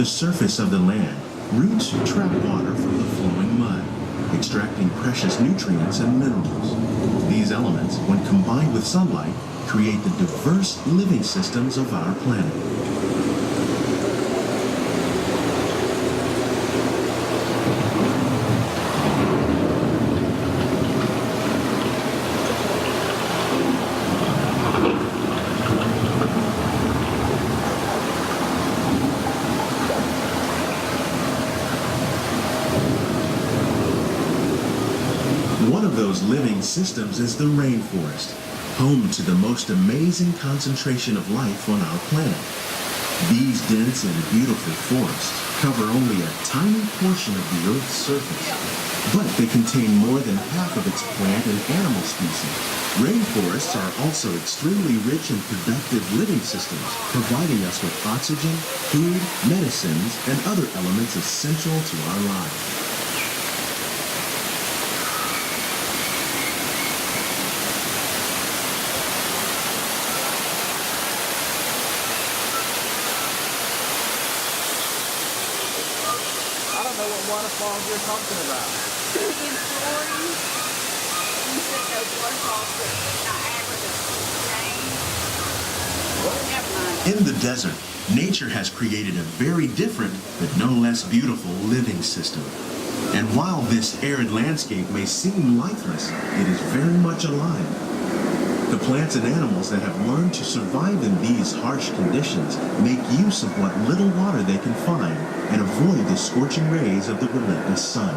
the surface of the land, roots trap water from the flowing mud, extracting precious nutrients and minerals. These elements, when combined with sunlight, create the diverse living systems of our planet. One of those living systems is the rainforest, home to the most amazing concentration of life on our planet. These dense and beautiful forests cover only a tiny portion of the Earth's surface, but they contain more than half of its plant and animal species. Rainforests are also extremely rich and productive living systems, providing us with oxygen, food, medicines, and other elements essential to our lives. Waterfalls you're talking about. In Florida, you said those waterfalls that Niagara, the James. In the desert, nature has created a very different, but no less beautiful living system. And while this arid landscape may seem lifeless, it is very much alive. The plants and animals that have learned to survive in these harsh conditions make use of what little water they can find and avoid the scorching rays of the relentless sun.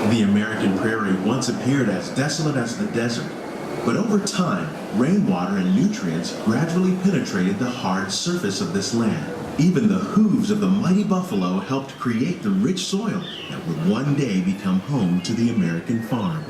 The American prairie once appeared as desolate as the desert, but over time, rainwater and nutrients gradually penetrated the hard surface of this land. Even the hooves of the mighty buffalo helped create the rich soil that would one day become home to the American farm.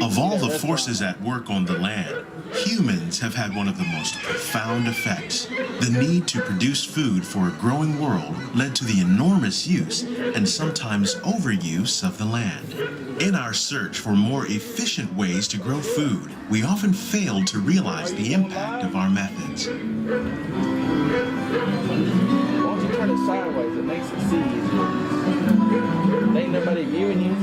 Of all the forces at work on the land, humans have had one of the most profound effects. The need to produce food for a growing world led to the enormous use and sometimes overuse of the land. In our search for more efficient ways to grow food, we often fail to realize the impact of our methods. Why don't you turn it sideways? It makes it see easier. Ain't nobody viewing you.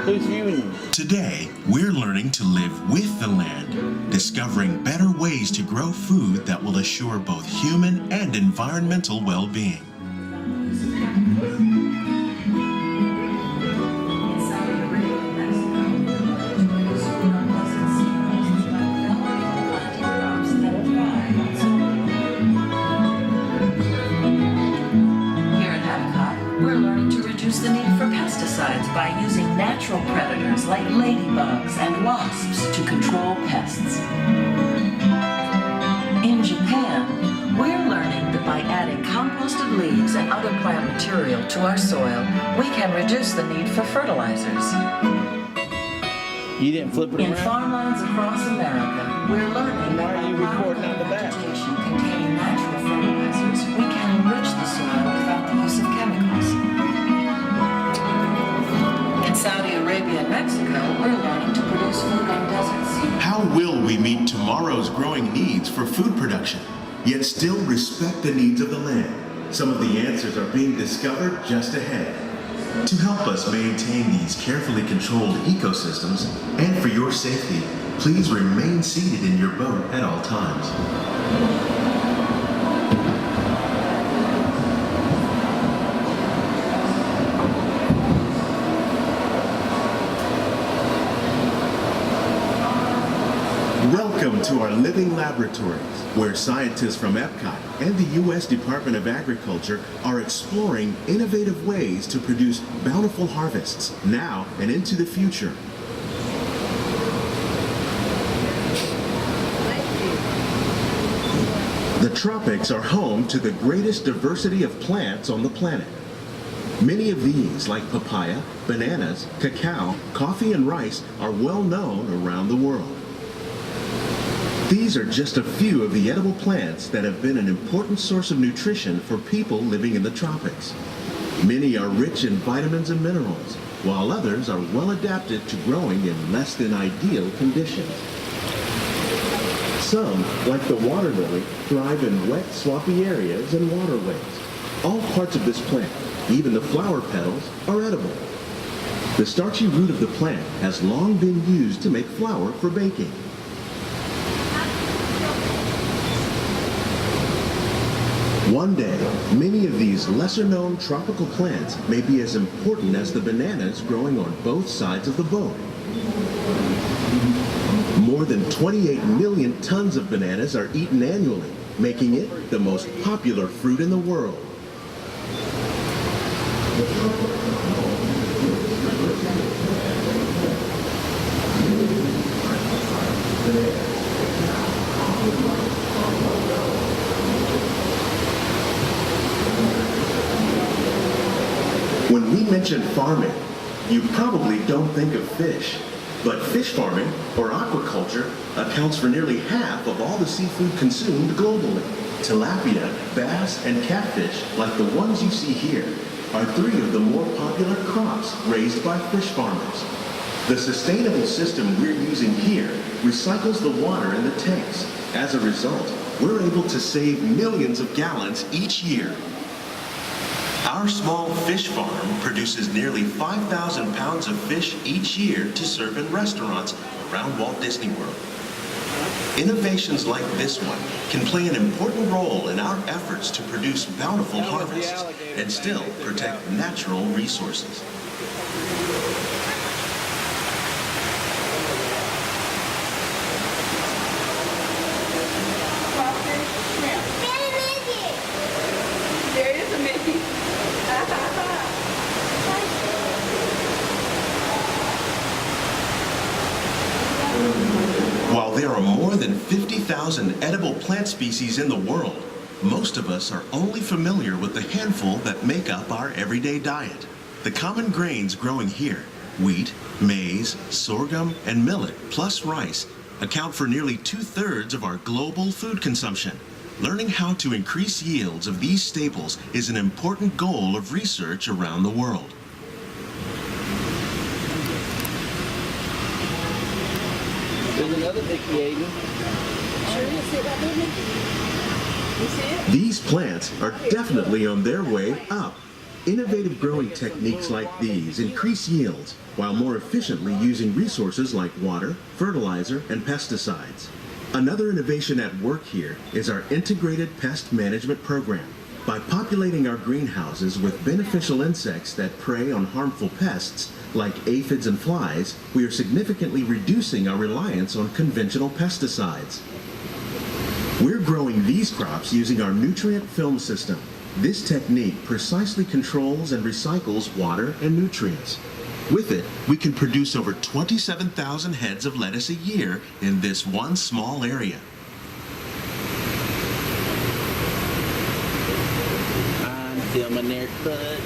Who's viewing you? Today, we're learning to live with the land, discovering better ways to grow food that will assure both human and environmental well-being. Here at Epcot, we're learning to reduce the need for pesticides by using natural predators like ladybugs and wasps to control pests. In Japan, we're learning that by adding composted leaves and other plant material to our soil, we can reduce the need for fertilizers. You didn't flip it In around? farmlands across America, we're learning Why are you recording out the back? vegetation containing natural fertilizers, we can enrich the soil without the use of chemicals. In Saudi Arabia and Mexico, we're learning to produce food on deserts. How will we meet tomorrow's growing needs for food production, yet still respect the needs of the land? Some of the answers are being discovered just ahead. To help us maintain these carefully controlled ecosystems, and for your safety, please remain seated in your boat at all times. Welcome to our living laboratories, where scientists from Epcot and the U.S. Department of Agriculture are exploring innovative ways to produce bountiful harvests now and into the future. tropics are home to the greatest diversity of plants on the planet. Many of these, like papaya, bananas, cacao, coffee, and rice, are well known around the world. These are just a few of the edible plants that have been an important source of nutrition for people living in the tropics. Many are rich in vitamins and minerals, while others are well adapted to growing in less than ideal conditions. Some, like the water lily, thrive in wet, swampy areas and waterways. All parts of this plant, even the flower petals, are edible. The starchy root of the plant has long been used to make flour for baking. One day, many of these lesser-known tropical plants may be as important as the bananas growing on both sides of the boat. More than 28 million tons of bananas are eaten annually, making it the most popular fruit in the world. When we mention farming, you probably don't think of fish. But fish farming, or aquaculture, accounts for nearly half of all the seafood consumed globally. Tilapia, bass, and catfish, like the ones you see here, are three of the more popular crops raised by fish farmers. The sustainable system we're using here recycles the water in the tanks. As a result, we're able to save millions of gallons each year. Our small fish farm produces nearly 5,000 pounds of fish each year to serve in restaurants around Walt Disney World. Innovations like this one can play an important role in our efforts to produce bountiful harvests and still protect natural resources. There is a Mickey. While there are more than 50,000 edible plant species in the world, most of us are only familiar with the handful that make up our everyday diet. The common grains growing here, wheat, maize, sorghum, and millet, plus rice, account for nearly 2/3 of our global food consumption. Learning how to increase yields of these staples is an important goal of research around the world. There's another Mickey, Aiden. Sure, you see that little Mickey? You see it? These plants are definitely on their way up. Innovative growing techniques like these increase yields while more efficiently using resources like water, fertilizer, and pesticides. Another innovation at work here is our integrated pest management program. By populating our greenhouses with beneficial insects that prey on harmful pests, like aphids and flies, we are significantly reducing our reliance on conventional pesticides. We're growing these crops using our nutrient film system. This technique precisely controls and recycles water and nutrients. With it, we can produce over 27,000 heads of lettuce a year in this one small area. I'm filming their foot.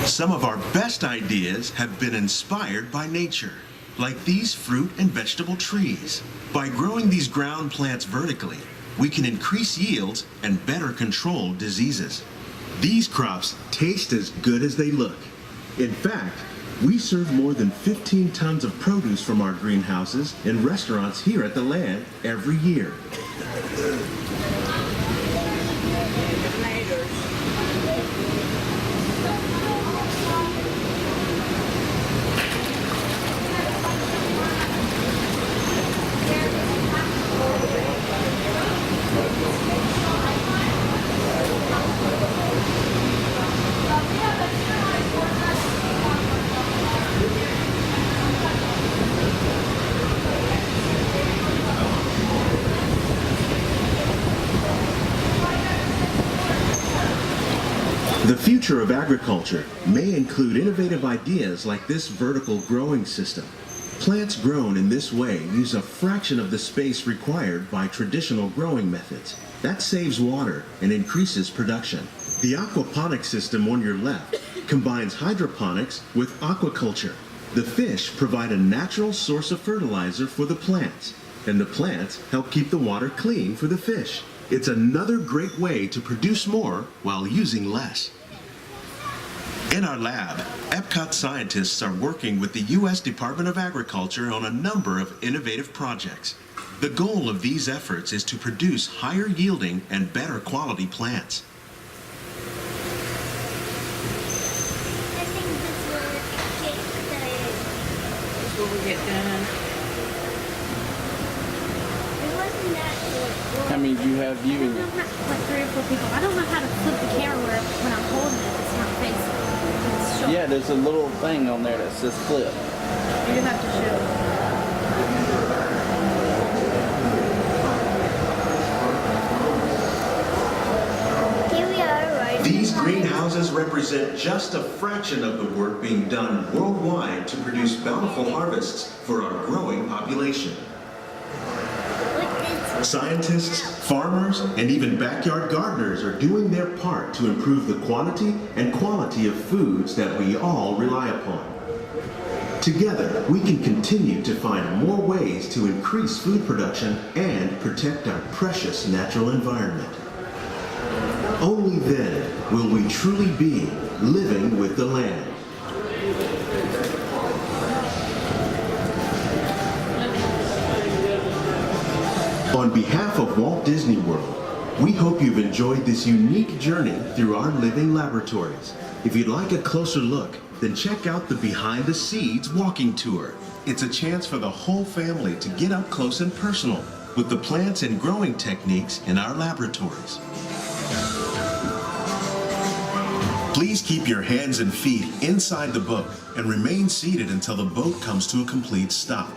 Some of our best ideas have been inspired by nature, like these fruit and vegetable trees. By growing these ground plants vertically, we can increase yields and better control diseases. These crops taste as good as they look. In fact, we serve more than 15 tons of produce from our greenhouses in restaurants here at the land every year. future of agriculture may include innovative ideas like this vertical growing system. Plants grown in this way use a fraction of the space required by traditional growing methods. That saves water and increases production. The aquaponics system on your left combines hydroponics with aquaculture. The fish provide a natural source of fertilizer for the plants, and the plants help keep the water clean for the fish. It's another great way to produce more while using less. In our lab, Epcot scientists are working with the U.S. Department of Agriculture on a number of innovative projects. The goal of these efforts is to produce higher yielding and better quality plants. I think this will get That's what we get done. it wasn't that How many do you have viewing it? like 3 or 4 people. I don't know how to flip the camera where when I'm holding it, it's not facing. It's short. Yeah, there's a little thing on there that says flip. You have to show. Here we are, right? These greenhouses represent just a fraction of the work being done worldwide to produce bountiful harvests for our growing population. Look, it's Scientists, farmers, and even backyard gardeners are doing their part to improve the quantity and quality of foods that we all rely upon. Together, we can continue to find more ways to increase food production and protect our precious natural environment. Only then will we truly be living with the land. On behalf of Walt Disney World, we hope you've enjoyed this unique journey through our living laboratories. If you'd like a closer look, then check out the Behind the Seeds walking tour. It's a chance for the whole family to get up close and personal with the plants and growing techniques in our laboratories. Please keep your hands and feet inside the boat and remain seated until the boat comes to a complete stop.